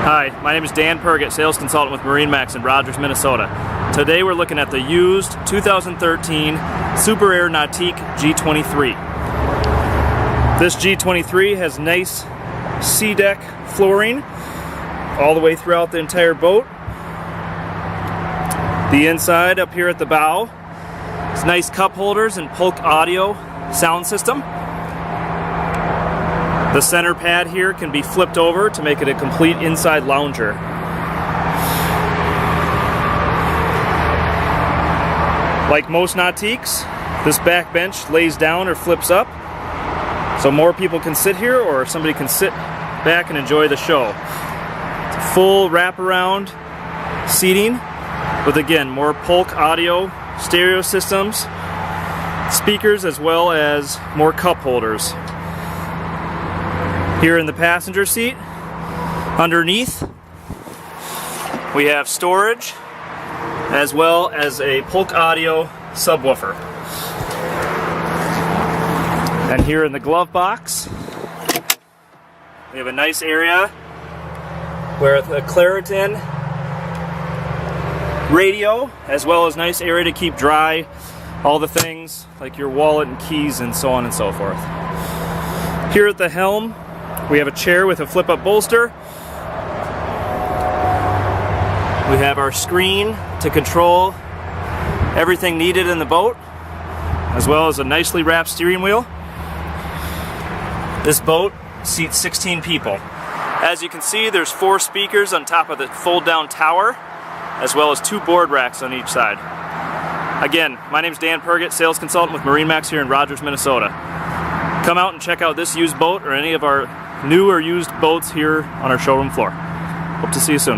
Hi, my name is Dan Pergett, sales consultant with MarineMax in Rogers, Minnesota. Today we're looking at the used 2013 Super Air Nautique G23. This G23 has nice C-deck flooring all the way throughout the entire boat. The inside up here at the bow is nice cup holders and Polk audio sound system. The center pad here can be flipped over to make it a complete inside lounger. Like most Nautiques, this back bench lays down or flips up, so more people can sit here or somebody can sit back and enjoy the show. It's a full wraparound seating with, again, more Polk audio stereo systems, speakers, as well as more cup holders. Here in the passenger seat, underneath, we have storage as well as a Polk audio subwoofer. And here in the glove box, we have a nice area where the Claritin radio, as well as nice area to keep dry all the things like your wallet and keys and so on and so forth. Here at the helm, we have a chair with a flip-up bolster. We have our screen to control everything needed in the boat, as well as a nicely wrapped steering wheel. This boat seats 16 people. As you can see, there's 4 speakers on top of the fold-down tower, as well as 2 board racks on each side. Again, my name is Dan Pergett, sales consultant with MarineMax here in Rogers, Minnesota. Come out and check out this used boat or any of our new or used boats here on our showroom floor. Hope to see you soon.